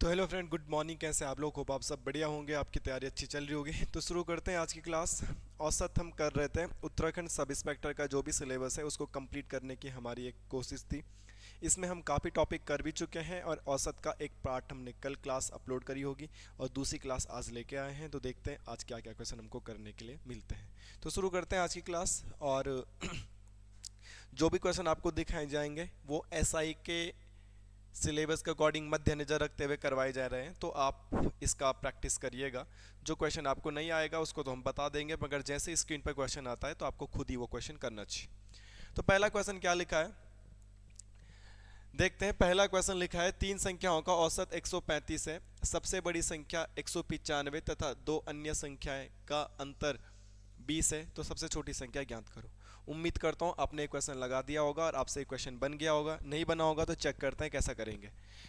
तो hello friend, good morning. कैसे आप लोग? होप आप सब बढ़िया होंगे, आपकी तैयारी अच्छी चल रही होगी। तो शुरू करते हैं आज की क्लास। औसत हम कर रहे थे उत्तराखंड सब इंस्पेक्टर का जो भी सिलेबस है उसको कंप्लीट करने की हमारी एक कोशिश थी। इसमें हम काफ़ी टॉपिक कर भी चुके हैं और औसत का एक पार्ट हमने कल क्लास अपलोड करी होगी और दूसरी क्लास आज लेके आए हैं। तो देखते हैं आज क्या क्या क्वेश्चन हमको करने के लिए मिलते हैं। तो शुरू करते हैं आज की क्लास। और जो भी क्वेश्चन आपको दिखाए जाएंगे वो एसआई के सिलेबस के अकॉर्डिंग मध्य नज़र रखते हुए करवाए जा रहे हैं, तो आप इसका प्रैक्टिस करिएगा। जो क्वेश्चन आपको नहीं आएगा उसको तो हम बता देंगे, मगर जैसे स्क्रीन पर क्वेश्चन आता है तो आपको खुद ही वो क्वेश्चन करना चाहिए। तो पहला क्वेश्चन क्या लिखा है देखते हैं। पहला क्वेश्चन लिखा है, तीन संख्याओं का औसत 135 है, सबसे बड़ी संख्या 195 तथा दो अन्य संख्याएं का अंतर 20 है, तो सबसे छोटी संख्या ज्ञात करो। उम्मीद करता हूँ आपने क्वेश्चन लगा दिया होगा और आपसे क्वेश्चन बन गया होगा। नहीं बना होगा तो चेक करते हैं कैसा करेंगे।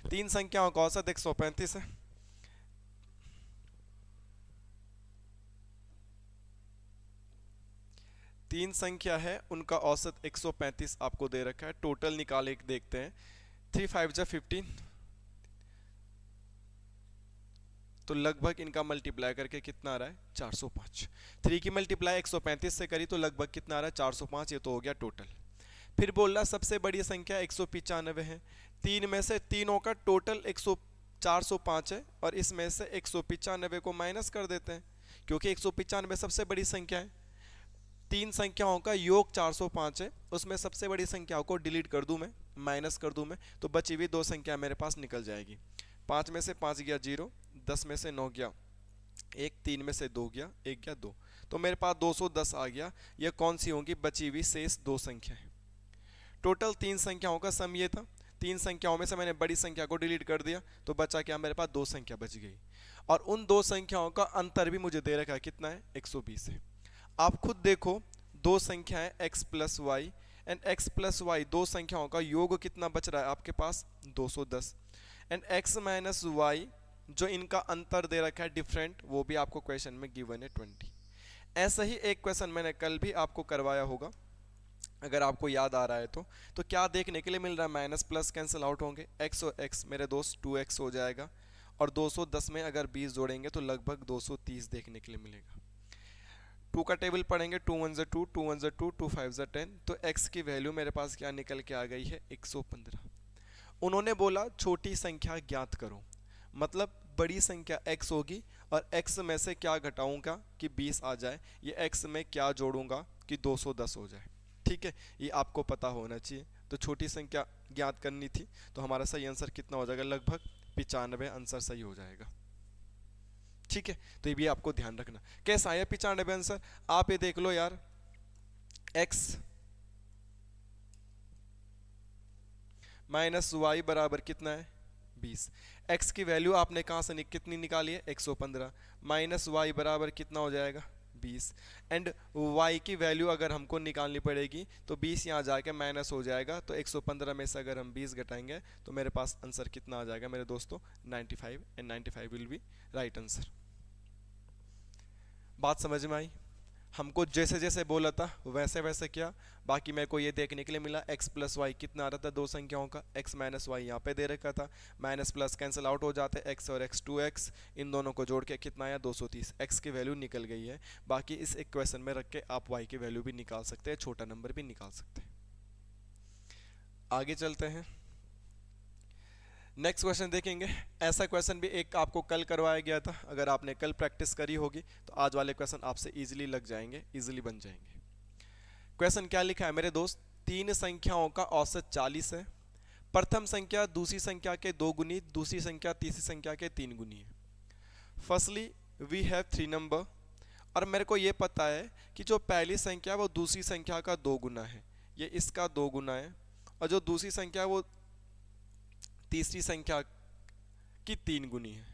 तीन संख्याओं का औसत 135 है, तीन संख्या है उनका औसत 135 आपको दे रखा है। टोटल निकाले देखते हैं। 3 5 जा 15, तो लगभग इनका मल्टीप्लाई करके कितना आ रहा है 405। 3 की मल्टीप्लाई 135 से करी तो लगभग कितना आ रहा है 405। ये तो हो गया टोटल। फिर बोल रहा सबसे बड़ी संख्या 195 है, तीन में से तीनों का टोटल 405 है और इसमें से 195 को माइनस कर देते हैं क्योंकि 195 सबसे बड़ी संख्या है। तीन संख्याओं का योग 405 है, उसमें सबसे बड़ी संख्याओं को डिलीट कर दूं मैं, माइनस कर दूं मैं, तो बची हुई दो संख्या मेरे पास निकल जाएगी। 5 में से 5 गया 0, 10 में से 9 गया 1, 3 में से 2 गया 1 गया 2, तो मेरे पास 210 आ गया। यह कौन सी होंगी बची हुई शेष दो संख्याएं। टोटल तीन संख्याओं का सम ये था। तीन संख्याओं में से मैंने बड़ी संख्या को डिलीट कर दिया तो बचा क्या, मेरे पास दो संख्या बच गई। और उन दो संख्याओं का अंतर भी मुझे दे रखा है, कितना है 120 है। आप खुद देखो, दो संख्याएं x plus y and x plus y, दो संख्याओं का योग कितना बच रहा है आपके पास 210, एंड x माइनस वाई जो इनका अंतर दे रखा है डिफरेंट, वो भी आपको क्वेश्चन में गिवन है 20। ऐसा ही एक क्वेश्चन मैंने कल भी आपको करवाया होगा अगर आपको याद आ रहा है तो क्या देखने के लिए मिल रहा है, माइनस प्लस कैंसिल आउट होंगे, x और x मेरे दोस्त 2x हो जाएगा और 210 में अगर 20 जोड़ेंगे तो लगभग 230 देखने के लिए मिलेगा। 2 का टेबल पढ़ेंगे, 2 1 ज़ा 2, 2 1 ज़ा 2, 2 5 ज़ा 10, तो x की वैल्यू मेरे पास क्या निकल के आ गई है 115। उन्होंने बोला छोटी संख्या ज्ञात करो, मतलब बड़ी संख्या x होगी और x में से क्या घटाऊंगा कि 20 आ जाए, ये x में क्या जोड़ूंगा कि 210 हो जाए। ठीक है, ये आपको पता होना चाहिए। तो छोटी संख्या ज्ञात करनी थी, तो हमारा सही आंसर कितना हो जाएगा, लगभग 95 आंसर सही हो जाएगा। ठीक है, तो ये भी आपको ध्यान रखना। कैसा आया 95 आंसर, आप ये देख लो यार। x माइनस वाई बराबर कितना है 20। x की वैल्यू आपने कहां से कितनी निकाली है 115, माइनस वाई बराबर कितना हो जाएगा 20, एंड y की वैल्यू अगर हमको निकालनी पड़ेगी तो 20 यहाँ जाके माइनस हो जाएगा, तो 115 में से अगर हम 20 घटाएंगे तो मेरे पास आंसर कितना आ जाएगा मेरे दोस्तों 95, and 95 will be right answer. बात समझ में आई? हमको जैसे जैसे बोला था वैसे वैसे किया। बाकी मेरे को ये देखने के लिए मिला x प्लस वाई कितना आ रहा था दो संख्याओं का, x माइनस वाई यहाँ पे दे रखा था, माइनस प्लस कैंसिल आउट हो जाते, x और x 2x, इन दोनों को जोड़ के कितना आया 230। x की वैल्यू निकल गई है। बाकी इस इक्वेशन में रख के आप y की वैल्यू भी निकाल सकते हैं, छोटा नंबर भी निकाल सकते हैं। आगे चलते हैं, नेक्स्ट क्वेश्चन देखेंगे। ऐसा क्वेश्चन भी एक आपको कल करवाया गया था, अगर आपने कल प्रैक्टिस करी होगी तो आज वाले क्वेश्चन आपसे इजीली लग जाएंगे, इजीली बन जाएंगे। क्वेश्चन क्या लिखा है मेरे दोस्त, तीन संख्याओं का औसत 40 है, प्रथम संख्या दूसरी संख्या के दो गुनी, दूसरी संख्या तीसरी संख्या के तीन गुनी है। Firstly we have three number, और मेरे को ये पता है कि जो पहली संख्या वो दूसरी संख्या का दो गुना है, ये इसका दो गुना है, और जो दूसरी संख्या वो तीसरी संख्या की तीन गुनी है।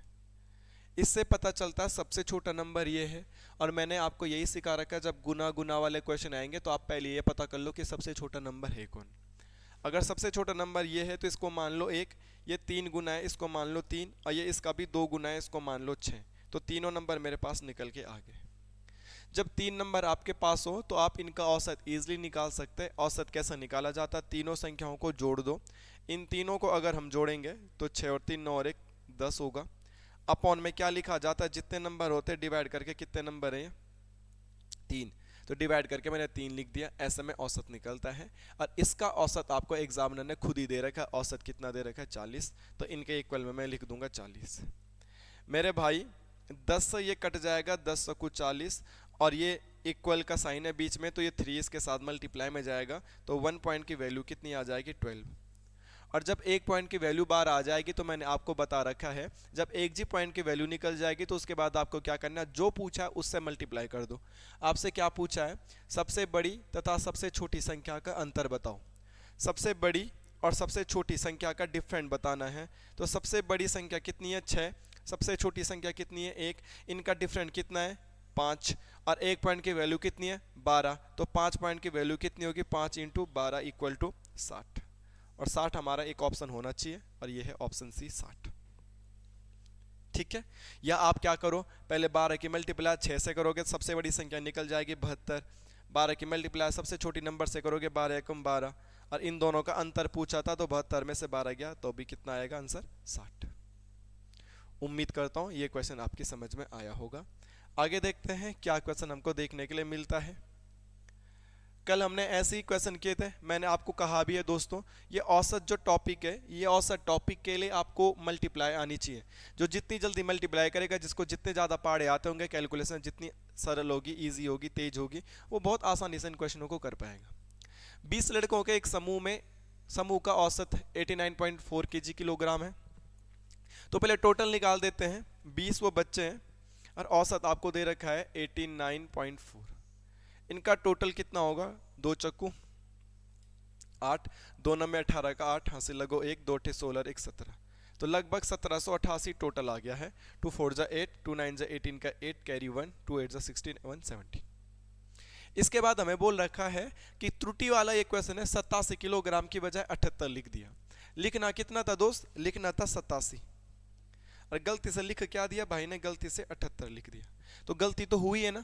इससे पता चलता है सबसे छोटा नंबर ये है, और मैंने आपको यही सिखा रखा है जब गुना गुना वाले क्वेश्चन आएंगे तो आप पहले ये पता कर लो कि सबसे छोटा नंबर है कौन। अगर सबसे छोटा नंबर ये है तो इसको मान लो एक, ये तीन गुना है इसको मान लो तीन, और ये इसका भी दो गुना है इसको मान लो 6, तो तीनों नंबर मेरे पास निकल के आ गए। जब तीन नंबर आपके पास हो तो आप इनका औसत इजीली निकाल सकते हैं। औसत कैसा निकाला जाता है, तीनों संख्याओं को जोड़ दो, इन तीनों को अगर हम जोड़ेंगे तो 6 और 3 9 और 1 10 होगा। अपॉन में क्या लिखा जाता है, जितने नंबर होते हैं डिवाइड करके कितने नंबर है, 3, तो डिवाइड करके मैंने 3 लिख दिया, ऐसे में औसत निकलता है। और इसका औसत आपको एग्जामिनर ने खुद ही दे रखा है, औसत कितना दे रखा है 40, तो इनके इक्वल में मैं लिख दूंगा 40। मेरे भाई 10 से ये कट जाएगा, 10 से कुछ 40, और ये इक्वल का साइन है बीच में, तो ये 3 इसके साथ मल्टीप्लाई में जाएगा, तो 1 पॉइंट की वैल्यू कितनी आ जाएगी 12। और जब एक पॉइंट की वैल्यू बार आ जाएगी तो मैंने आपको बता रखा है, जब एक जी पॉइंट की वैल्यू निकल जाएगी तो उसके बाद आपको क्या करना है, जो पूछा है उससे मल्टीप्लाई कर दो। आपसे क्या पूछा है, सबसे बड़ी तथा सबसे छोटी संख्या का अंतर बताओ। सबसे बड़ी और सबसे छोटी संख्या का डिफरेंट बताना है। तो सबसे बड़ी संख्या कितनी है 6, सबसे छोटी संख्या कितनी है 1, इनका डिफरेंट कितना है 5, और एक पॉइंट की वैल्यू कितनी है 12, तो 5 पॉइंट की वैल्यू कितनी होगी 5 इंटू 12 इक्वल टू 60, और 60 हमारा एक ऑप्शन होना चाहिए, और ये है ऑप्शन सी 60। ठीक है, या आप क्या करो, पहले 12 की मल्टीप्लाई 6 से करोगे, सबसे बड़ी संख्या निकल जाएगी 72, 12 की मल्टीप्लाई सबसे छोटी नंबर से करोगे 12 एकम 12, और इन दोनों का अंतर पूछा था तो 72 में से 12 गया तो भी कितना आएगा आंसर 60। उम्मीद करता हूं ये क्वेश्चन आपकी समझ में आया होगा। आगे देखते हैं क्या क्वेश्चन हमको देखने के लिए मिलता है। कल हमने ऐसे ही क्वेश्चन किए थे, मैंने आपको कहा भी है दोस्तों, ये औसत जो टॉपिक है, ये औसत टॉपिक के लिए आपको मल्टीप्लाई आनी चाहिए। जो जितनी जल्दी मल्टीप्लाई करेगा, जिसको जितने ज़्यादा पहाड़े आते होंगे, कैलकुलेशन जितनी सरल होगी, ईजी होगी, तेज होगी, वो बहुत आसानी से इन क्वेश्चनों को कर पाएगा। 20 लड़कों के एक समूह में, समूह का औसत 89.4 kg किलोग्राम है। तो पहले टोटल निकाल देते हैं, 20 वो बच्चे हैं और औसत आपको दे रखा है 89.4। इनका टोटल कितना होगा, 2 चक्कू 8, 2 में 18 का 8, हासिल लगो 1, 2 टे 16, 1 17, तो लगभग 1788 टोटल आ गया है। 2 4 जा 8, 2 9 जा 18 का 8 कैरी 1, 2 8 जा 16, 1 17। इसके बाद हमें बोल रखा है कि त्रुटि वाला ये क्वेश्चन है, 87 किलोग्राम की बजाय 78 लिख दिया। लिखना कितना था दोस्त, लिखना था 87, और गलती से लिख क्या दिया भाई ने, गलती से 78 लिख दिया। तो गलती तो हुई है ना,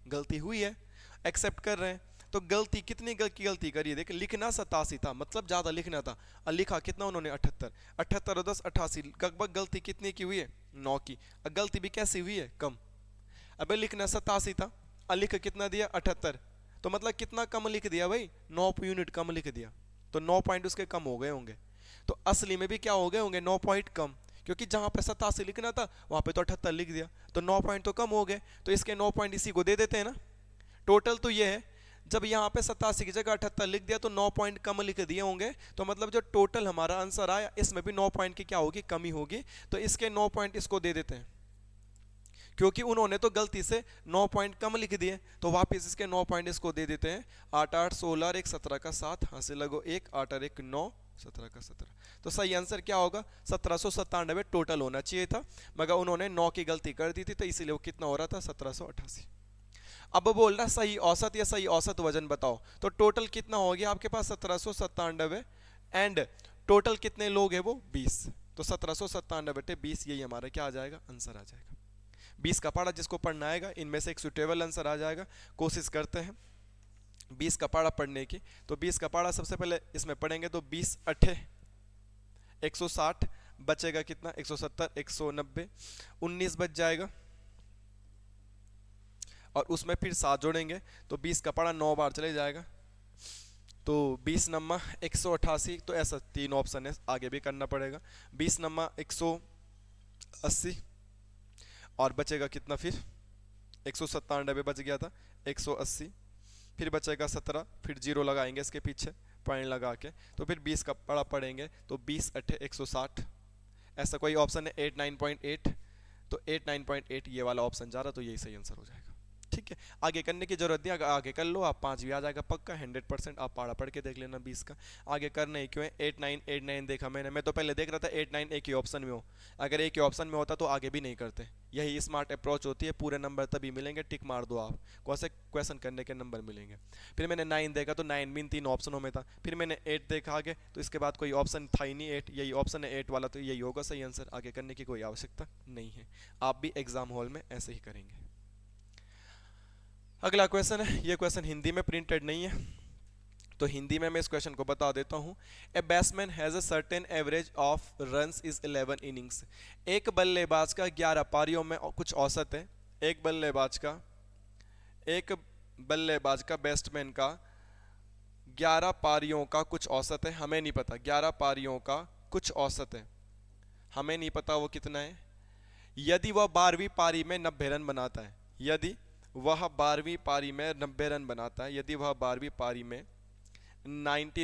गलती हुई है, एक्सेप्ट कर रहे हैं। तो गलती कितनी गलती करी, देख लिखना 87 था, मतलब ज्यादा लिखना था, और लिखा कितना उन्होंने 78, 78 और 10 88, लगभग गलती कितनी की हुई है 9 की। और गलती भी कैसी हुई है, कम। अबे लिखना 87 था और लिख कितना दिया 78, तो मतलब कितना कम लिख दिया भाई, 9 यूनिट कम लिख दिया, तो 9 पॉइंट उसके कम हो गए होंगे। तो असली में भी क्या हो गए होंगे 9 पॉइंट कम, क्योंकि जहां पे 87 लिखना था वहां पे तो 78 लिख दिया, तो 9 पॉइंट तो कम हो गए। तो इसके 9 पॉइंट इसी को दे देते हैं ना। टोटल तो ये है, जब यहाँ पे 87 की जगह 78 लिख दिया तो 9 पॉइंट कम लिख दिए होंगे, तो मतलब जो टोटल हमारा आंसर आया इसमें भी 9 पॉइंट की क्या होगी, कमी होगी। तो इसके 9 पॉइंट इसको दे देते हैं, क्योंकि उन्होंने तो गलती से 9 पॉइंट कम लिख दिए, तो वापस इसके 9 पॉइंट इसको दे देते हैं। 8 8 16 1 17 का 7, हासिल लगो 1, 8 और 1 9, 17 का 17। तो सही आंसर क्या होगा, 1797 टोटल होना चाहिए था, मगर उन्होंने 9 की गलती कर दी थी, तो इसीलिए वो कितना हो रहा था 1788। अब बोल रहा सही औसत या सही औसत वजन बताओ, तो टोटल कितना हो गया आपके पास 1797, एंड टोटल कितने लोग हैं वो 20, तो 1797 20, यही हमारा क्या आ जाएगा, आंसर आ जाएगा। 20 का पारा जिसको पढ़ना आएगा, इनमें से एक सुटेबल आंसर आ जाएगा। कोशिश करते हैं 20 का पारा पढ़ने की। तो 20 का पारा सबसे पहले इसमें पढ़ेंगे, तो 20 8 160, बचेगा कितना 170 190, 19 बच जाएगा, और उसमें फिर 7 जोड़ेंगे, तो 20 का पारा 9 बार चले जाएगा, तो 20 नम्मा 188, तो ऐसा 3 ऑप्शन है, आगे भी करना पड़ेगा। 20 नम्मा 180, और बचेगा कितना फिर 197 बच गया था, 180, फिर बचेगा 17, फिर 0 लगाएंगे इसके पीछे पॉइंट लगा के, तो फिर 20 का पड़ा पढ़ेंगे, तो 20 8 160, ऐसा कोई ऑप्शन है 89.8, तो 89.8 ये वाला ऑप्शन जा रहा, तो यही सही आंसर हो जाएगा। ठीक है, आगे करने की जरूरत नहीं, अगर आगे कर लो आप 5 भी आ जाएगा पक्का 100%। आप पारा पढ़ के देख लेना 20 का, आगे करना ही क्यों है। 8 9 8 9 देखा मैंने, मैं तो पहले देख रहा था 8 9 एक ही ऑप्शन में हो, अगर एक ही ऑप्शन में होता तो आगे भी नहीं करते। यही स्मार्ट अप्रोच होती है, पूरे नंबर तभी मिलेंगे, टिक मार दो आप, कौन से क्वेश्चन करने के नंबर मिलेंगे। फिर मैंने 9 देखा, तो 9 भी 3 ऑप्शनों में था, फिर मैंने 8 देखा आगे, तो इसके बाद कोई ऑप्शन था ही नहीं, 8 यही ऑप्शन है 8 वाला, तो यही होगा सही आंसर, आगे करने की कोई आवश्यकता नहीं है। आप भी एग्जाम हॉल में ऐसे ही करेंगे। अगला क्वेश्चन है, ये क्वेश्चन हिंदी में प्रिंटेड नहीं है, तो हिंदी में मैं इस क्वेश्चन को बता देता हूं। A batsman has a certain average of runs is 11 innings. एक बल्लेबाज का 11 पारियों में कुछ औसत है। एक बल्लेबाज का बैट्समैन का 11 पारियों का कुछ औसत है, हमें नहीं पता। 11 पारियों का कुछ औसत है, हमें नहीं पता वो कितना है। यदि वह 12वीं पारी में 90 रन बनाता है, यदि वह 12वीं पारी में 90 रन बनाता है, यदि वह 12वीं पारी में 90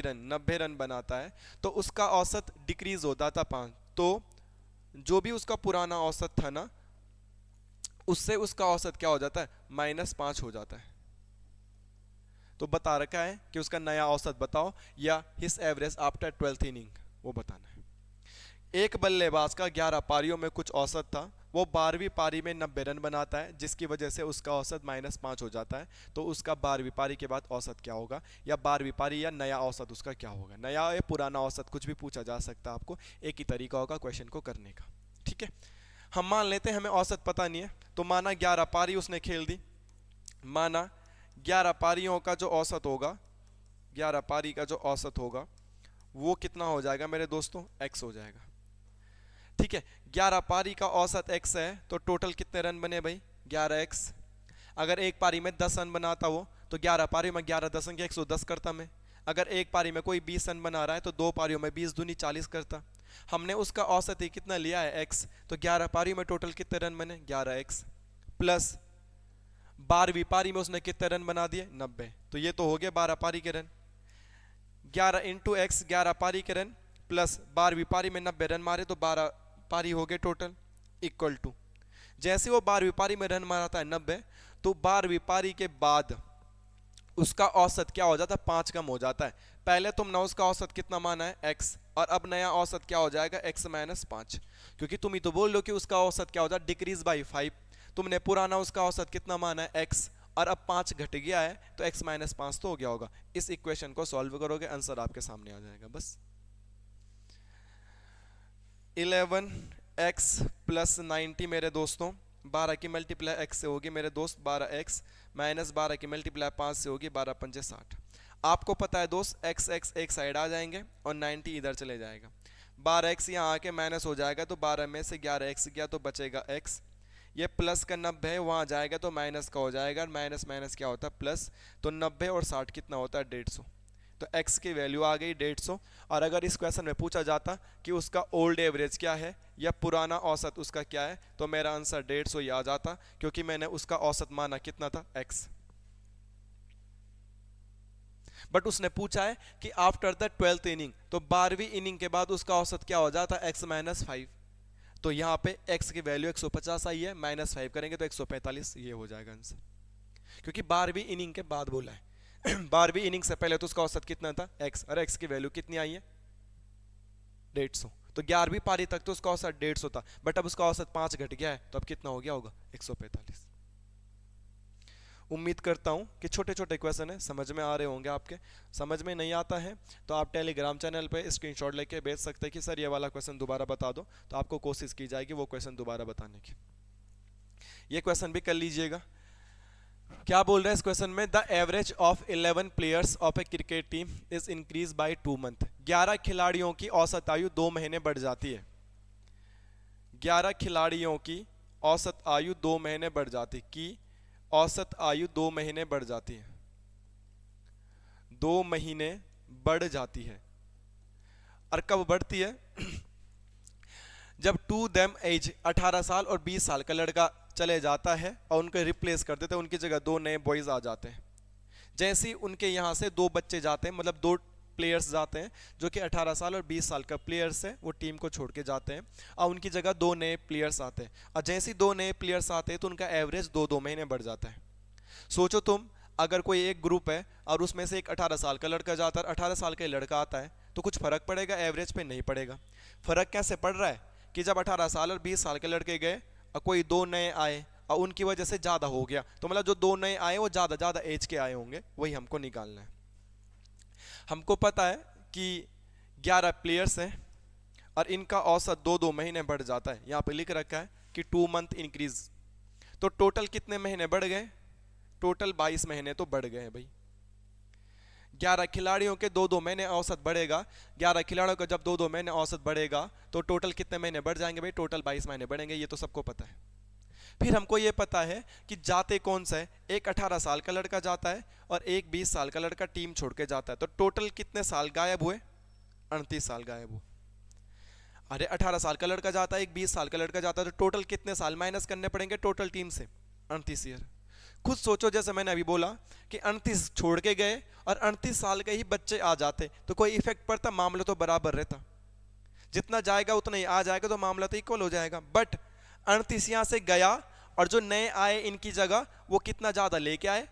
रन बनाता है, तो उसका औसत डिक्रीज होता था 5। तो जो भी उसका पुराना औसत था ना, उससे उसका औसत क्या हो जाता है, -5 हो जाता है। तो बता रखा है कि उसका नया औसत बताओ या हिस एवरेज आफ्टर 12th इनिंग, वो बताना है। एक बल्लेबाज का 11 पारियों में कुछ औसत था, वो 12वीं पारी में 90 रन बनाता है, जिसकी वजह से उसका औसत -5 हो जाता है। तो उसका 12वीं पारी के बाद औसत क्या होगा, या 12वीं पारी या नया औसत उसका क्या होगा। नया या पुराना औसत कुछ भी पूछा जा सकता है आपको, एक ही तरीका होगा क्वेश्चन को करने का। ठीक है, हम मान लेते हैं हमें औसत पता नहीं है, तो माना 11 पारी उसने खेल दी, माना 11 पारियों का जो औसत होगा, 11 पारी का जो औसत होगा वो कितना हो जाएगा मेरे दोस्तों, x हो जाएगा। ठीक है, 11 पारी का औसत x है, तो टोटल कितने रन बने भाई, 11x। अगर एक पारी में 10 रन बनाता वो, तो 11 पारी में 11 10 के 110 करता मैं। अगर एक पारी में कोई 20 रन बना रहा है, तो 2 पारियों में 20 दूनी 40 करता। हमने उसका औसत ही कितना लिया है, x। तो 11 पारी में टोटल कितने रन बने, 11x, प्लस 12वीं पारी में उसने कितने रन बना दिए, 90। तो ये तो हो गया 12 पारी के रन। 11 इंटू एक्स 11 पारी के रन, प्लस 12वीं पारी में 90 रन मारे, तो 12 पारी हो गए टोटल, इक्वल टू जैसे वो 12वीं पारी में रन मारता है 90, तो 12वीं पारी के बाद उसका औसत क्या हो जाता है, 5 कम हो जाता है। पहले तुमने उसका औसत कितना माना है, x, और अब नया औसत क्या हो जाएगा, x -5, क्योंकि तुम ही तो बोल लो कि उसका औसत क्या हो जाए, डिक्रीज बाई 5। तुमने पुराना उसका औसत कितना माना है, x, और अब 5 घट गया है, तो x -5 तो हो गया होगा। इस इक्वेशन को सॉल्व करोगे, आंसर आपके सामने आ जाएगा। बस 11x + 90 मेरे दोस्तों, 12 की मल्टीप्लाई x से होगी मेरे दोस्त 12x, -12 की मल्टीप्लाई 5 से होगी 12 पंजे 60। आपको पता है दोस्त, x एक साइड आ जाएंगे और 90 इधर चले जाएगा। 12x यहाँ आके माइनस हो जाएगा, तो 12 में से 11x गया तो बचेगा x। ये प्लस का 90 है, वहाँ जाएगा तो माइनस का हो जाएगा, माइनस माइनस क्या होता है, प्लस। तो 90 और 60 कितना होता है, 150। तो x की वैल्यू आ गई 150। और अगर इस क्वेश्चन में पूछा जाता कि उसका ओल्ड एवरेज क्या है या पुराना औसत उसका क्या है, तो मेरा आंसर 150 ही आ जाता, क्योंकि मैंने उसका औसत माना कितना था, x। बट उसने पूछा है कि आफ्टर द 12th इनिंग, तो 12वीं इनिंग के बाद उसका औसत क्या हो जाता है, x -5। तो यहाँ पे x की वैल्यू 150 आई है, -5 करेंगे तो 145, ये हो जाएगा आंसर, क्योंकि 12वीं इनिंग के बाद बोला है। 12वीं इनिंग से पहले तो उसका औसत कितना था, x, और x की वैल्यू कितनी आई है, 150। तो 11वीं पारी तक तो उसका औसत 150 था, बट अब उसका औसत 5 घट गया है, तो अब कितना हो गया होगा, 145। उम्मीद करता हूं कि छोटे छोटे क्वेश्चन है, समझ में आ रहे होंगे आपके। समझ में नहीं आता है तो आप टेलीग्राम चैनल पे स्क्रीनशॉट लेके भेज सकते हैं कि सर ये वाला क्वेश्चन दोबारा बता दो, तो आपको कोशिश की जाएगी वो क्वेश्चन दोबारा बताने की। ये क्वेश्चन भी कर लीजिएगा। क्या बोल रहे हैं इस क्वेश्चन में, the average of 11 players of A cricket team is increase by 2 month. 11 खिलाड़ियों की औसत आयु 2 महीने बढ़ जाती है। 11 खिलाड़ियों की औसत आयु 2 महीने बढ़ जाती, की औसत आयु 2 महीने बढ़ जाती है, 2 महीने बढ़ जाती है। और कब बढ़ती है, जब टू देम एज 18 साल और 20 साल का लड़का चले जाता है और उनको रिप्लेस कर देते हैं, उनकी जगह 2 नए बॉयज आ जाते हैं। जैसे ही उनके यहाँ से 2 बच्चे जाते हैं, मतलब 2 प्लेयर्स जाते हैं जो कि 18 साल और 20 साल का प्लेयर्स है, वो टीम को छोड़ के जाते हैं और उनकी जगह 2 नए प्लेयर्स आते हैं। और जैसे ही 2 नए प्लेयर्स आते हैं तो उनका एवरेज 2-2 महीने बढ़ जाता है। सोचो तुम, अगर कोई एक ग्रुप है और उसमें से एक 18 साल का लड़का जाता है, 18 साल का लड़का आता है, तो कुछ फर्क पड़ेगा एवरेज पे, नहीं पड़ेगा। फर्क कैसे पड़ रहा है कि जब 18 साल और 20 साल के लड़के गए और कोई 2 नए आए और उनकी वजह से ज़्यादा हो गया, तो मतलब जो 2 नए आए वो ज़्यादा एज के आए होंगे, वही हमको निकालना है। हमको पता है कि 11 प्लेयर्स हैं और इनका औसत 2-2 महीने बढ़ जाता है। यहाँ पे लिख रखा है कि 2 मंथ इंक्रीज, तो टोटल कितने महीने बढ़ गए, टोटल 22 महीने तो बढ़ गए हैं भाई। 11 खिलाड़ियों के 2-2 महीने औसत बढ़ेगा, 11 खिलाड़ियों का जब 2-2 महीने औसत बढ़ेगा तो टोटल कितने महीने बढ़ जाएंगे भाई, टोटल 22 महीने बढ़ेंगे, ये तो सबको पता है। फिर हमको ये पता है कि जाते कौन सा है, एक 18 साल का लड़का जाता है और एक 20 साल का लड़का टीम छोड़ के जाता है, तो टोटल कितने साल गायब हुए, 38 साल गायब हुए। अरे 18 साल का लड़का जाता है, एक 20 साल का लड़का जाता है, तो टोटल कितने साल माइनस करने पड़ेंगे टोटल टीम से, 38 ईयर। खुद सोचो, जैसे मैंने अभी बोला कि 38 छोड़ के गए और 38 साल के ही बच्चे आ जाते तो कोई इफेक्ट पड़ता, मामला तो बराबर रहता, जितना जाएगा उतना ही आ जाएगा, तो मामला तो इक्वल हो जाएगा। बट 38 यहां से गया और जो नए आए इनकी जगह वो कितना ज्यादा लेके आए,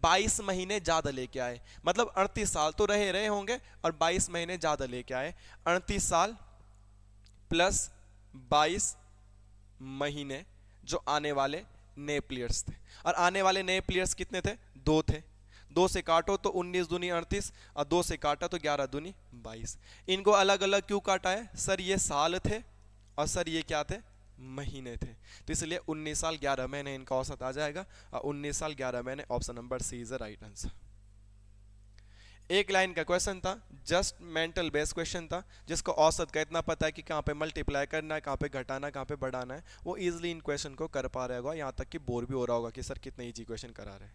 22 महीने ज्यादा लेके आए, मतलब 38 साल तो रहे होंगे और 22 महीने ज्यादा लेके आए। 38 साल प्लस 22 महीने जो आने वाले नए प्लेयर्स थे, और आने वाले नए प्लेयर्स कितने थे, 2 थे, 2 से काटो तो 19 दूनी 38 और 2 से काटा तो 11 दूनी 22। इनको अलग अलग क्यों काटा है सर, ये साल थे और सर ये क्या थे, महीने थे, तो इसलिए 19 साल 11 महीने इनका औसत आ जाएगा, और 19 साल 11 महीने, option number C is the right answer. एक लाइन का क्वेश्चन था, जस्ट मेंटल बेस्ड क्वेश्चन था, जिसको औसत का इतना पता है कि कहाँ पे मल्टीप्लाई करना है, कहाँ पे घटाना, कहाँ पे बढ़ाना है, वो इजीली इन क्वेश्चन को कर पा रहा होगा, यहाँ तक कि बोर भी हो रहा होगा कि सर कितने इजी क्वेश्चन करा रहे हैं।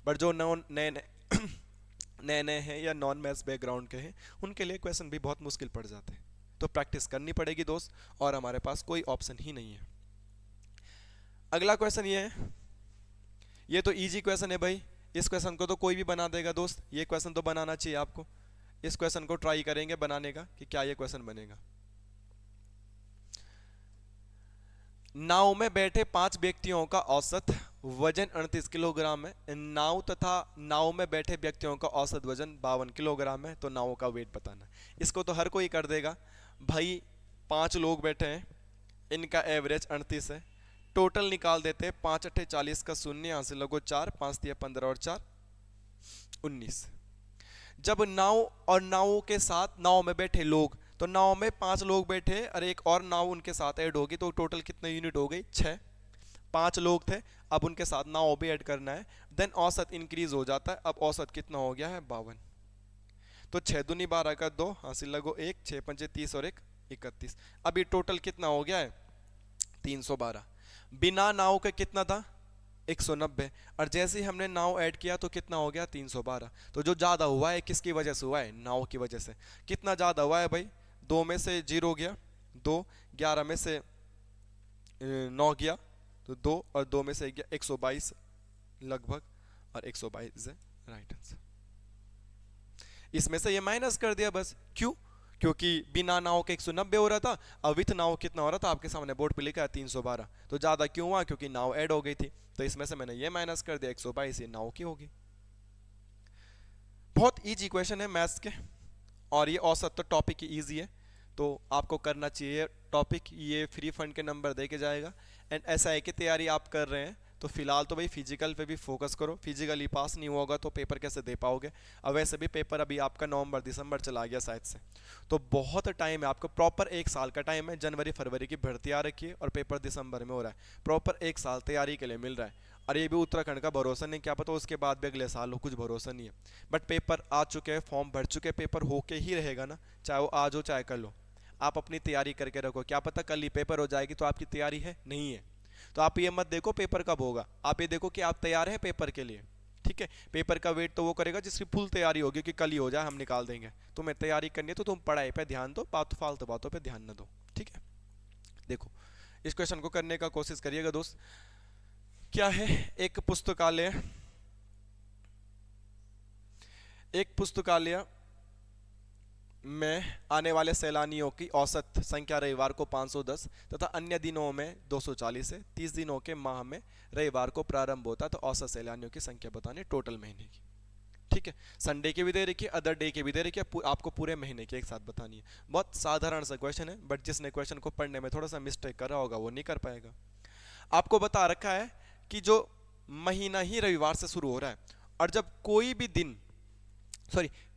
बट जो नए नए नए हैं या नॉन मैथ्स बैकग्राउंड के हैं, उनके लिए क्वेश्चन भी बहुत मुश्किल पड़ जाते हैं, तो प्रैक्टिस करनी पड़ेगी दोस्त, और हमारे पास कोई ऑप्शन ही नहीं है। अगला क्वेश्चन ये है, ये तो इजी क्वेश्चन है भाई, इस क्वेश्चन को तो कोई भी बना देगा दोस्त, ये क्वेश्चन तो बनाना चाहिए आपको। इस क्वेश्चन को ट्राई करेंगे बनाने का कि क्या ये क्वेश्चन बनेगा। नाव में बैठे 5 व्यक्तियों का औसत वजन 38 किलोग्राम है, नाव तथा नाव में बैठे व्यक्तियों का औसत वजन 52 किलोग्राम है, तो नाव का वेट बताना। इसको तो हर कोई कर देगा भाई, 5 लोग बैठे हैं, इनका एवरेज 38 है, टोटल निकाल देते हैं, 5 अट्ठे 40 का शून्य, यहाँ से लगो 4, 5 दिया 15 और 4 19। जब नाव और नाव के साथ नाव में बैठे लोग, तो नाव में 5 लोग बैठे और एक और नाव उनके साथ ऐड होगी, तो टोटल कितने यूनिट हो गई, 6। 5 लोग थे, अब उनके साथ नाव भी ऐड करना है, देन औसत इंक्रीज हो जाता है, अब औसत कितना हो गया है 52, तो 6 दूनी 12 का 2, हासिल लगो 1, 6 पंचे 30 और 1 31, अभी टोटल कितना हो गया है 312। बिना नाव के कितना था 190, और जैसे ही हमने नाव ऐड किया तो कितना हो गया 312, तो जो ज्यादा हुआ है किसकी वजह से हुआ है, नाव की वजह से। कितना ज्यादा हुआ है भाई, 2 में से 0 गया 2, 11 में से 9 गया तो 2, और 2 में से गया 122 लगभग, और 122 है राइट आंसर। इसमें से ये माइनस कर दिया बस, क्यों, क्योंकि बिना नाव के 190 हो रहा था, और विथ नाव कितना हो रहा था आपके सामने बोर्ड पे लिखा है 312, तो ज्यादा क्यों हुआ, क्योंकि नाव ऐड हो गई थी, तो इसमें से मैंने ये माइनस कर दिया, 122 ये नाव की होगी। बहुत इजी क्वेश्चन है मैथ्स के, और ये औसत तो टॉपिक ही इजी है, तो आपको करना चाहिए टॉपिक, ये फ्री फंड के नंबर दे के जाएगा। एंड एसआई की तैयारी आप कर रहे हैं तो फिलहाल तो भाई फिजिकल पे भी फोकस करो, फिजिकली पास नहीं होगा तो पेपर कैसे दे पाओगे, और वैसे भी पेपर अभी आपका नवंबर दिसंबर चला गया शायद से, तो बहुत टाइम है आपको, प्रॉपर 1 साल का टाइम है, जनवरी फरवरी की भर्ती आ रखी है और पेपर दिसंबर में हो रहा है, प्रॉपर 1 साल तैयारी के लिए मिल रहा है, और ये भी उत्तराखंड का भरोसा नहीं, क्या पता उसके बाद भी अगले साल हो, कुछ भरोसा नहीं है। बट पेपर आ चुके हैं, फॉर्म भर चुके हैं, पेपर होके ही रहेगा ना, चाहे वो आज हो चाहे कल हो, आप अपनी तैयारी करके रखो, क्या पता कल ही पेपर हो जाएगी तो आपकी तैयारी है नहीं है, तो आप ये मत देखो पेपर कब होगा, आप ये देखो कि आप तैयार हैं पेपर के लिए, ठीक है। पेपर का वेट तो वो करेगा जिसकी फुल तैयारी होगी कि कल ही हो जाए हम निकाल देंगे, तुम्हें तैयारी करनी है तो तुम पढ़ाई पे ध्यान दो, फालतू बातों पे ध्यान न दो, ठीक है। देखो इस क्वेश्चन को करने का कोशिश करिएगा दोस्त। क्या है, एक पुस्तकालय में आने वाले सैलानियों की औसत संख्या रविवार को 510 तथा अन्य दिनों में 240 है, 30 दिनों के माह में रविवार को प्रारंभ होता है, तो औसत सैलानियों की संख्या बतानी टोटल महीने की, ठीक है। संडे की भी दे रखी है, अदर डे की भी दे रखी है, आपको पूरे महीने की एक साथ बतानी है। बहुत साधारण सा क्वेश्चन है, बट जिसने क्वेश्चन को पढ़ने में थोड़ा सा मिस्टेक करा होगा वो नहीं कर पाएगा। आपको बता रखा है कि जो महीना ही रविवार से शुरू हो रहा है, और जब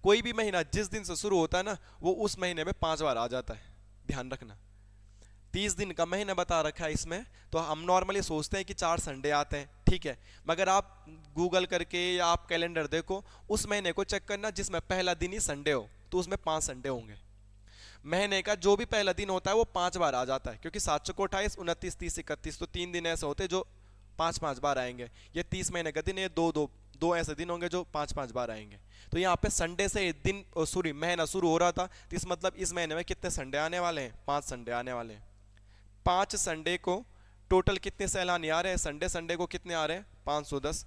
कोई भी महीना जिस दिन से शुरू होता है ना, वो उस महीने में 5 बार आ जाता है, ध्यान रखना। 30 दिन का महीना बता रखा है इसमें, तो हम नॉर्मली सोचते हैं कि 4 संडे आते हैं, ठीक है, मगर आप गूगल करके या आप कैलेंडर देखो, उस महीने को चेक करना जिसमें पहला दिन ही संडे हो, तो उसमें 5 संडे होंगे। महीने का जो भी पहला दिन होता है वो 5 बार आ जाता है, क्योंकि 7 चौको 28, 29, 30, 31, तो 3 दिन ऐसे होते जो 5-5 बार आएंगे। ये 30 महीने का दिन, ये दो ऐसे दिन होंगे जो 5-5 बार आएंगे। तो यहाँ पे संडे से दिन सॉरी महीना शुरू हो रहा था, तो इस मतलब इस महीने में कितने संडे आने वाले हैं? 5 संडे आने वाले हैं। 5 संडे को टोटल कितने सैलानी आ रहे हैं? संडे संडे को कितने आ रहे हैं? 510।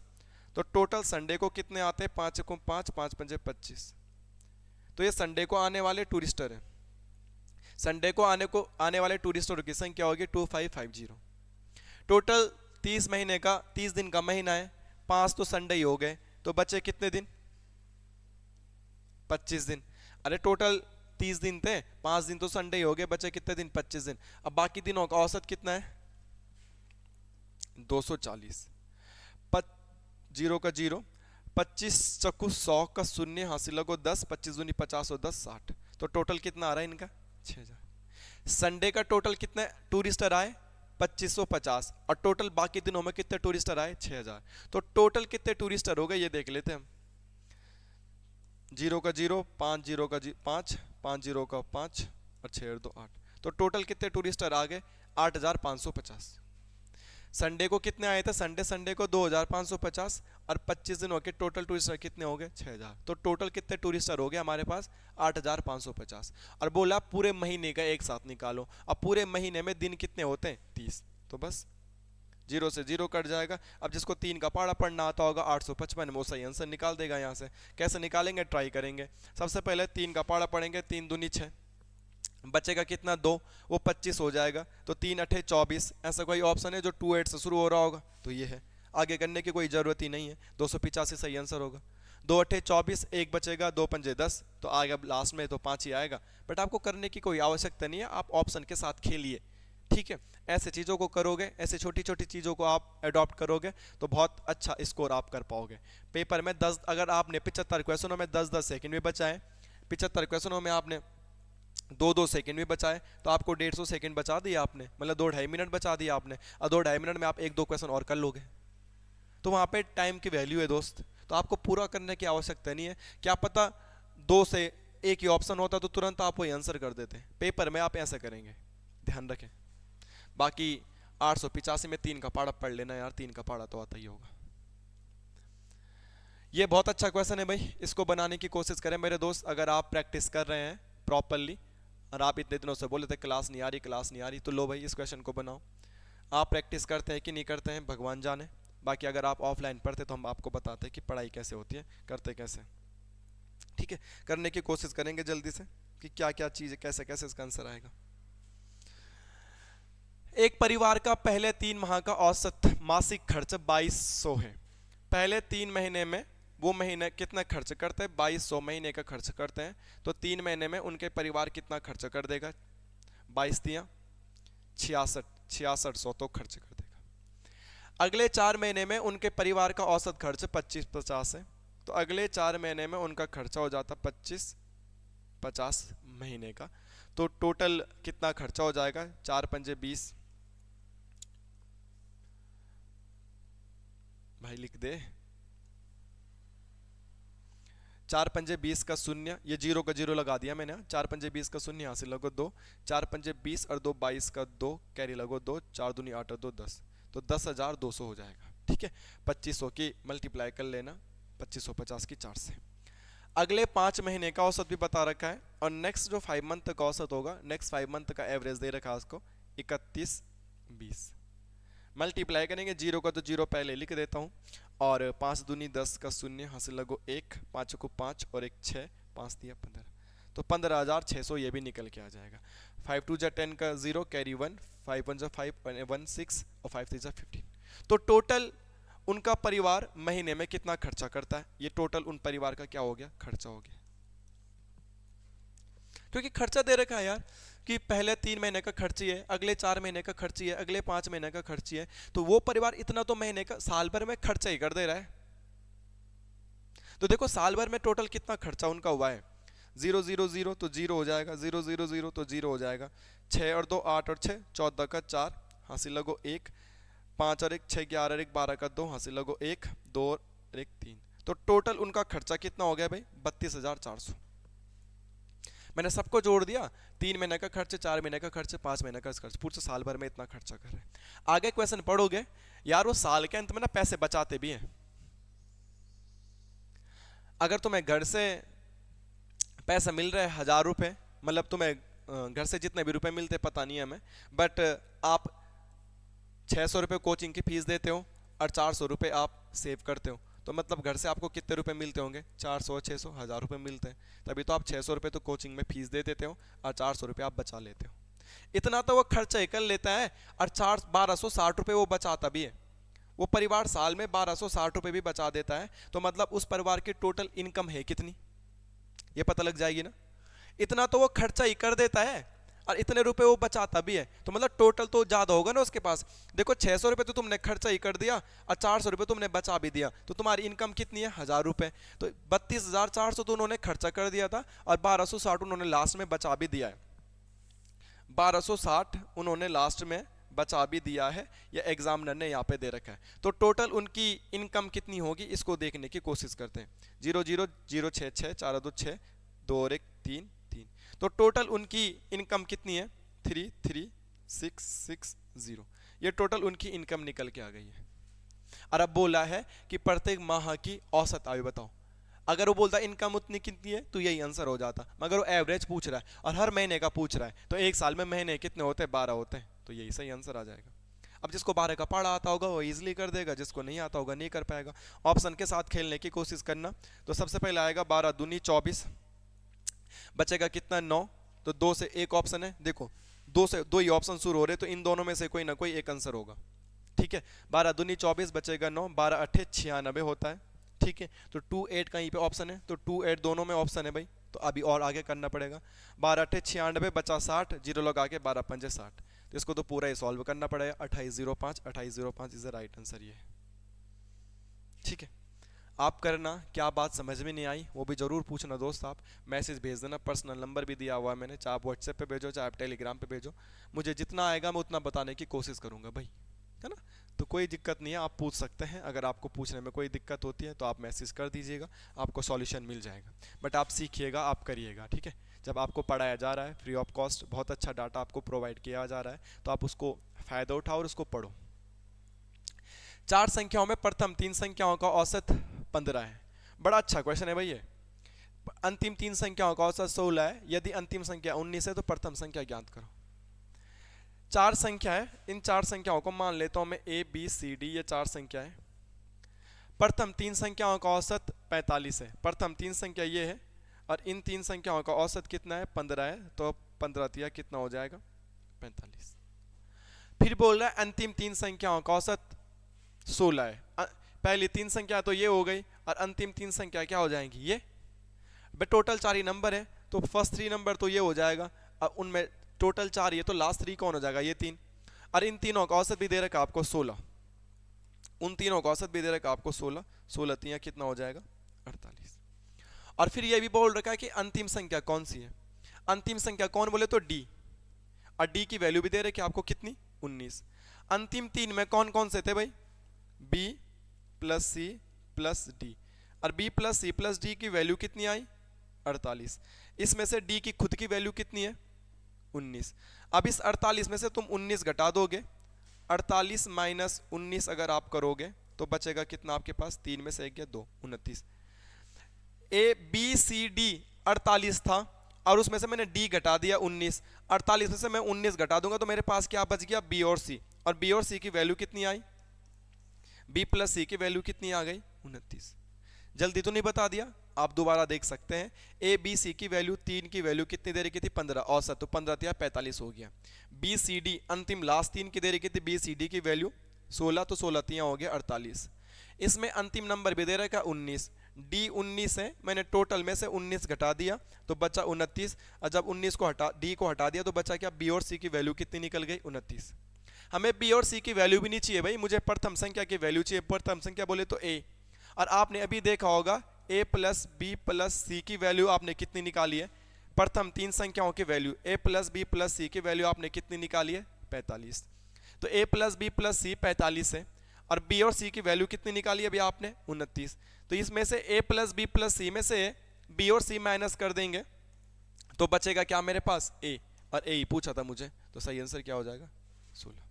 तो टोटल संडे को कितने आते हैं? 5 को 5, 5 पंजे 25। तो ये संडे को आने वाले टूरिस्टर हैं। संडे को आने वाले टूरिस्टों की संख्या होगी 2550। टोटल 30 दिन का महीना है, 5 तो संडे ही हो गए, तो बचे कितने दिन? 25 दिन। अरे टोटल 30 दिन थे, 5 दिन तो संडे ही हो गए, बचे कितने दिन? 25 दिन। अब बाकी दिनों का औसत कितना है? 240। 0 का 0, 25 चक्कू 100 का शून्य, हासिल लगो 10, 25 दूनी 50 और 10 60। तो टोटल कितना आ रहा है इनका? 6000। संडे का टोटल कितने टूरिस्टर आए? 2550। और टोटल बाकी दिनों में कितने टूरिस्टर आए? 6000। तो टोटल कितने टूरिस्टर हो गए ये देख लेते हैं हम। 0 का 0, 5 0 का 5, 5 0 का 5 और 6 और 2 8। तो टोटल कितने टूरिस्टर आ गए? 8550। संडे को कितने आए थे? संडे को 2550, और 25 दिनों के टोटल टूरिस्टर कितने हो गए? 6000। तो टोटल कितने टूरिस्टर हो गए हमारे पास? 8550। और बोला पूरे महीने का एक साथ निकालो। अब पूरे महीने में दिन कितने होते हैं? 30। तो बस 0 से 0 कट जाएगा। अब जिसको 3 का पहाड़ा पढ़ना आता होगा 855 में वो सही आंसर निकाल देगा। यहाँ से कैसे निकालेंगे? ट्राई करेंगे। सबसे पहले 3 का पहाड़ा पढ़ेंगे, 3 दूनी 6, बचेगा कितना? 2, वो 25 हो जाएगा। तो 3 अठे 24। ऐसा कोई ऑप्शन है जो 28 से शुरू हो रहा होगा? तो ये है, आगे करने की कोई ज़रूरत ही नहीं है। 285 सही आंसर होगा। 2 अठे 24, एक बचेगा, 2 पंजे 10, तो आएगा लास्ट में तो 5 ही आएगा। बट आपको करने की कोई आवश्यकता नहीं है, आप ऑप्शन के साथ खेलिए, ठीक है। ऐसे चीज़ों को करोगे, ऐसे छोटी छोटी चीज़ों को आप अडॉप्ट करोगे तो बहुत अच्छा स्कोर आप कर पाओगे। पेपर में 10, अगर आपने 75 क्वेश्चनों में 10-10 सेकेंड भी बचाए, 75 क्वेश्चनों में आपने 2-2 सेकंड भी बचाए, तो आपको 150 सेकंड बचा दिया आपने, मतलब 2-2.5 मिनट बचा दिया आपने। और 2-2.5 मिनट में आप 1-2 क्वेश्चन और कर लोगे। तो वहाँ पे टाइम की वैल्यू है दोस्त, तो आपको पूरा करने की आवश्यकता नहीं है। क्या पता 2 से 1 ही ऑप्शन होता तो तुरंत आप वही आंसर कर देते। पेपर में आप ऐसा करेंगे, ध्यान रखें। बाकी 885 में 3 का पहाड़ा पढ़ लेना यार, 3 का पहाड़ा तो आता ही होगा। ये बहुत अच्छा क्वेश्चन है भाई, इसको बनाने की कोशिश करें मेरे दोस्त। अगर आप प्रैक्टिस कर रहे हैं प्रॉपरली, और आप इतने दिनों से बोले थे क्लास नहीं आ रही क्लास नहीं आ रही, तो लो भाई इस क्वेश्चन को बनाओ। आप प्रैक्टिस करते हैं कि नहीं करते हैं भगवान जाने। बाकी अगर आप ऑफलाइन पढ़ते तो हम आपको बताते हैं कि पढ़ाई कैसे होती है, करते कैसे, ठीक है। करने की कोशिश करेंगे जल्दी से कि क्या क्या चीज़ कैसे कैसे इसका आंसर आएगा। एक परिवार का पहले 3 माह का औसत मासिक खर्च 2200 है। पहले 3 महीने में वो महीने कितना खर्च करते हैं? 2200 महीने का खर्च करते हैं। तो 3 महीने में उनके परिवार कितना खर्च कर देगा? 22 दिया 6600 तो खर्च कर देगा। अगले 4 महीने में उनके परिवार का औसत खर्च 2550 है। तो अगले 4 महीने में उनका खर्चा हो जाता 2550 महीने का। तो टोटल कितना खर्चा हो जाएगा? 4 पंजे 20, भाई लिख दे, 4 पंजे 20 का शून्य, ये 0 का 0 लगा दिया मैंने। 4 पंजे 20 का शून्य, यहाँ से लगो 2, 4 पंजे 20 और 2 22 का 2, कैरी लगो 2, 4 दूनी 8 और 2 10, तो 10,200 हो जाएगा, ठीक है। 2500 की मल्टीप्लाई कर लेना 2550 की 4 से। अगले 5 महीने का औसत भी बता रखा है, और नेक्स्ट जो 5 मंथ का औसत होगा, नेक्स्ट 5 मंथ का एवरेज दे रखा है उसको 3120। मल्टीप्लाई करेंगे, 0 का तो 0 पहले लिख देता हूँ, और 5 दूनी 10 का शून्य, हासिल लगो 1, 5 को 5 और 1 6, 5 दिया 15, तो 15,600 ये भी निकल के आ जाएगा। 5 2 जा 10 का 0, कैरी 1, 5 1 जा 5 और 1 6 और 5 3 जा 15। तो टोटल उनका परिवार महीने में कितना खर्चा करता है? ये टोटल उन परिवार का क्या हो गया? खर्चा हो गया, क्योंकि खर्चा दे रखा है यार कि पहले 3 महीने का खर्च ही है, अगले 4 महीने का खर्च ही है, अगले 5 महीने का खर्च ही है। तो वो परिवार इतना तो महीने का साल भर में खर्चा ही कर दे रहा है। तो देखो साल भर में टोटल कितना खर्चा उनका हुआ है। 0 0 0 तो 0 हो जाएगा, 0 0 0 तो 0 हो जाएगा, 6 और 2 8 और 6 14 का 4, हासिल लगो 1, 5 और 1 6, 11 और 1 12 का 2, हासिल लगो 1 2 और 1 3। तो टोटल उनका खर्चा कितना हो गया भाई 32,400। मैंने सबको जोड़ दिया, 3 महीने का खर्च, 4 महीने का खर्च, 5 महीने का खर्च, पूरे साल भर में इतना खर्चा कर रहे हैं। आगे क्वेश्चन पढ़ोगे यार वो साल के अंत में ना पैसे बचाते भी हैं। अगर तुम्हें घर से पैसा मिल रहा है 1000 रुपये, मतलब तुम्हें घर से जितने भी रुपए मिलते पता नहीं है हमें, बट आप 600 रुपये कोचिंग की फीस देते हो और 400 रुपये आप सेव करते हो, तो मतलब घर से आपको कितने रुपए मिलते होंगे 400 600 1000 रुपये मिलते हैं। तभी तो आप 600 रुपये तो कोचिंग में फीस दे देते हो और 400 रुपये आप बचा लेते हो। इतना तो वो खर्चा ही कर लेता है और 1260 रुपये वो बचाता भी है। वो परिवार साल में 1260 रुपये भी बचा देता है, तो मतलब उस परिवार की टोटल इनकम है कितनी, ये पता लग जाएगी ना। इतना तो वो खर्चा ही कर देता है और इतने रुपए वो बचाता भी है, तो मतलब टोटल तो ज्यादा होगा ना उसके पास। देखो 600 रुपये तो तुमने खर्चा ही कर दिया और 400 रुपये तुमने बचा भी दिया, तो तुम्हारी इनकम कितनी है 1000 रुपये। तो 32,400 तो उन्होंने खर्चा कर दिया था और 1260 उन्होंने लास्ट में बचा भी दिया है। 1260 उन्होंने लास्ट में बचा भी दिया है, या एग्जामिनर ने यहाँ पे दे रखा है। तो टोटल उनकी इनकम कितनी होगी इसको देखने की कोशिश करते हैं। 0 0 0 6 6 4 2 6 2 और 1 3 3। तो टोटल उनकी इनकम कितनी है 3 3 6 6 0। ये टोटल उनकी इनकम निकल के आ गई है। और अब बोला है कि प्रत्येक माह की औसत आयु बताओ। अगर वो बोलता इनकम उतनी कितनी है तो यही आंसर हो जाता, मगर वो एवरेज पूछ रहा है और हर महीने का पूछ रहा है, तो एक साल में महीने कितने होते हैं 12 होते हैं, तो यही सही आंसर आ जाएगा। अब जिसको 12 का पढ़ा आता होगा वो इजीली कर देगा, जिसको नहीं आता होगा नहीं कर पाएगा। ऑप्शन के साथ खेलने की कोशिश करना। तो सबसे पहले आएगा 12 दूनी 24, बचेगा कितना 9, तो 2 से एक ऑप्शन है, देखो 2 से 2 ही ऑप्शन शुरू हो रहे, तो इन दोनों में से कोई ना कोई एक आंसर होगा। ठीक है, 12 दूनी 24 बचेगा 9, 12 8 96 होता है। ठीक है, तो 2 8 कहीं पे ऑप्शन है, तो 2 8 दोनों में ऑप्शन है भाई, तो अभी और आगे करना पड़ेगा। 12 8 96 बचा 60, जीरो लगा के 12 5 60, तो इसको तो पूरा ही सॉल्व करना पड़ेगा। 2805 2805 इज द राइट आंसर ये। ठीक है, आप करना, क्या बात समझ में नहीं आई वो भी जरूर पूछना दोस्त। आप मैसेज भेज देना, पर्सनल नंबर भी दिया हुआ है मैंने, चाहे आप व्हाट्सएप पे भेजो चाहे आप टेलीग्राम पे भेजो, मुझे जितना आएगा मैं उतना बताने की कोशिश करूंगा भाई, है ना। तो कोई दिक्कत नहीं है, आप पूछ सकते हैं। अगर आपको पूछने में कोई दिक्कत होती है तो आप मैसेज कर दीजिएगा, आपको सॉल्यूशन मिल जाएगा। बट आप सीखिएगा, आप करिएगा। ठीक है, जब आपको पढ़ाया जा रहा है फ्री ऑफ कॉस्ट, बहुत अच्छा डाटा आपको प्रोवाइड किया जा रहा है, तो आप उसको फ़ायदा उठाओ और उसको पढ़ो। 4 संख्याओं में प्रथम 3 संख्याओं का औसत 15 है। बड़ा अच्छा क्वेश्चन है भाई ये। अंतिम 3 संख्याओं का औसत 16 है, यदि अंतिम संख्या 19 है तो प्रथम संख्या ज्ञात करो। 4 संख्या है, इन 4 संख्याओं को मान लेता हूं मैं A B C D, ये 4 संख्या है। प्रथम 3 संख्याओं का औसत 45 है, प्रथम 3 संख्या ये है, और इन 3 संख्याओं का औसत कितना है 15 है, तो 15 तिया कितना हो जाएगा 45। फिर बोल रहा है अंतिम 3 संख्याओं का औसत 16 है। पहली 3 संख्या तो ये हो गई और अंतिम 3 संख्या क्या हो जाएंगी ये, टोटल 4 ही नंबर है, तो फर्स्ट 3 नंबर तो ये हो जाएगा, अब उनमें टोटल 4 ये, तो लास्ट 3 कौन हो जाएगा ये 3, और इन तीनों का औसत भी दे रखा आपको 16, उन तीनों का औसत भी दे रखा आपको 16, 16 तिया कितना हो जाएगा 48। और फिर ये भी बोल रखा है कि अंतिम संख्या कौन सी है, अंतिम संख्या कौन बोले तो डी, और डी की वैल्यू भी दे रखी आपको कितनी 19। अंतिम 3 में कौन कौन से थे भाई B plus C plus D, और B plus C plus D की वैल्यू कितनी आई 48। इसमें से D की खुद की वैल्यू कितनी है 19। अब इस 48 में से तुम 19 घटा दोगे, 48 माइनस 19 अगर आप करोगे तो बचेगा कितना आपके पास, 3 में से 1 गया 2, 29। A B C D 48 था और उसमें से मैंने D घटा दिया 19, 48 में से मैं 19 घटा दूंगा तो मेरे पास क्या बच गया B और C, और B और C की वैल्यू कितनी आई, B प्लस C की वैल्यू कितनी आ गई 29। जल्दी तो नहीं बता दिया, आप दोबारा देख सकते हैं। A B C की वैल्यू 3 की वैल्यू कितनी दे रखी थी 15 औसत, तो 15 तिया 45 हो गया। B C D अंतिम लास्ट 3 की दे रखी थी B C D की वैल्यू 16, तो 16 तिया हो गया 48। इसमें अंतिम नंबर भी दे रखा 19, D 19 है, मैंने टोटल में से 19 घटा दिया तो बचा 29, और जब 19 को हटा D को हटा दिया तो बचा क्या B और C की वैल्यू कितनी निकल गई 29। हमें B और C की वैल्यू भी नहीं चाहिए भाई, मुझे प्रथम संख्या की वैल्यू चाहिए। प्रथम संख्या बोले तो A, और आपने अभी देखा होगा A plus B plus C की वैल्यू आपने कितनी निकाली है, प्रथम 3 संख्याओं की value A plus B plus C की वैल्यू आपने कितनी निकाली है 45। तो a प्लस बी प्लस सी 45 है, और b और c की वैल्यू कितनी निकाली अभी आपने 29। तो इसमें से a प्लस बी प्लस सी में से b और c माइनस कर देंगे तो बचेगा क्या मेरे पास a, और a ही पूछा था मुझे, तो सही आंसर क्या हो जाएगा 16।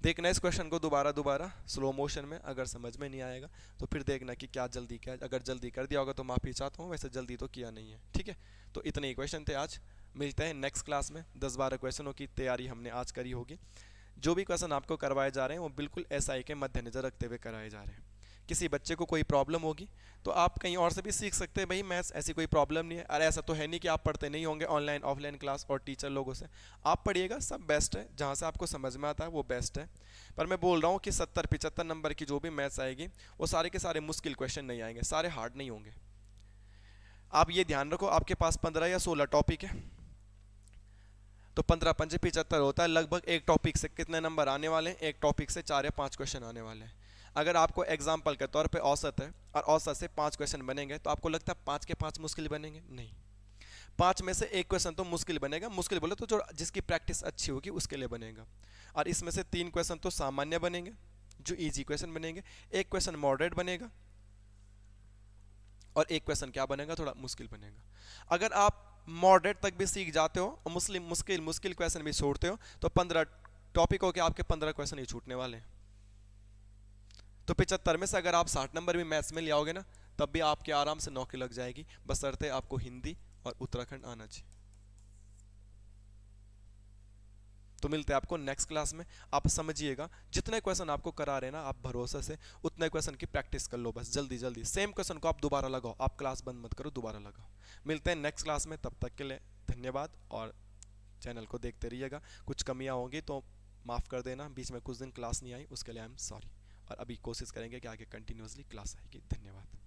देखना इस क्वेश्चन को दोबारा स्लो मोशन में, अगर समझ में नहीं आएगा तो फिर देखना कि क्या जल्दी क्या, अगर जल्दी कर दिया होगा तो माफी चाहता हूँ, वैसे जल्दी तो किया नहीं है। ठीक है, तो इतने ही क्वेश्चन थे आज, मिलते हैं नेक्स्ट क्लास में। 10-12 क्वेश्चनों की तैयारी हमने आज करी होगी। जो भी क्वेश्चन आपको करवाए जा रहे हैं वो बिल्कुल SI के मद्देनजर रखते हुए कराए जा रहे हैं। किसी बच्चे को कोई प्रॉब्लम होगी तो आप कहीं और से भी सीख सकते हैं, भाई मैथ्स ऐसी कोई प्रॉब्लम नहीं है। अरे ऐसा तो है नहीं कि आप पढ़ते नहीं होंगे ऑनलाइन ऑफलाइन क्लास और टीचर लोगों से, आप पढ़िएगा, सब बेस्ट है, जहाँ से आपको समझ में आता है वो बेस्ट है। पर मैं बोल रहा हूँ कि 70-75 नंबर की जो भी मैथ्स आएगी वो सारे के सारे मुश्किल क्वेश्चन नहीं आएंगे, सारे हार्ड नहीं होंगे। आप ये ध्यान रखो, आपके पास 15 या 16 टॉपिक है, तो 15×5 = 75 होता है। लगभग एक टॉपिक से कितने नंबर आने वाले हैं, एक टॉपिक से 4 या 5 क्वेश्चन आने वाले हैं। अगर आपको एग्जाम्पल के तौर पे औसत है और औसत से 5 क्वेश्चन बनेंगे, तो आपको लगता है 5 के 5 मुश्किल बनेंगे? नहीं, 5 में से एक क्वेश्चन तो मुश्किल बनेगा। मुश्किल बोले तो जो जिसकी प्रैक्टिस अच्छी होगी उसके लिए बनेगा, और इसमें से 3 क्वेश्चन तो सामान्य बनेंगे, जो इजी क्वेश्चन बनेंगे, एक क्वेश्चन मॉडरेट बनेगा, और एक क्वेश्चन क्या बनेगा, थोड़ा मुश्किल बनेगा। अगर आप मॉडरेट तक भी सीख जाते हो और मुश्किल क्वेश्चन भी छोड़ते हो, तो 15 टॉपिक हो के आपके 15 क्वेश्चन ही छूटने वाले हैं। तो 75 में से अगर आप 60 नंबर भी मैथ्स में ले आओगे ना, तब भी आपके आराम से नौकरी लग जाएगी, बशर्ते आपको हिंदी और उत्तराखंड आना चाहिए। तो मिलते हैं आपको नेक्स्ट क्लास में। आप समझिएगा, जितने क्वेश्चन आपको करा रहे हैं ना, आप भरोसे से उतने क्वेश्चन की प्रैक्टिस कर लो, बस जल्दी जल्दी सेम क्वेश्चन को आप दोबारा लगाओ, आप क्लास बंद मत करो, दोबारा लगाओ। मिलते हैं नेक्स्ट क्लास में, तब तक के लिए धन्यवाद, और चैनल को देखते रहिएगा। कुछ कमियां होंगी तो माफ़ कर देना, बीच में कुछ दिन क्लास नहीं आई उसके लिए आई एम सॉरी, और अभी कोशिश करेंगे कि आगे कंटिन्यूसली क्लास आएगी। धन्यवाद।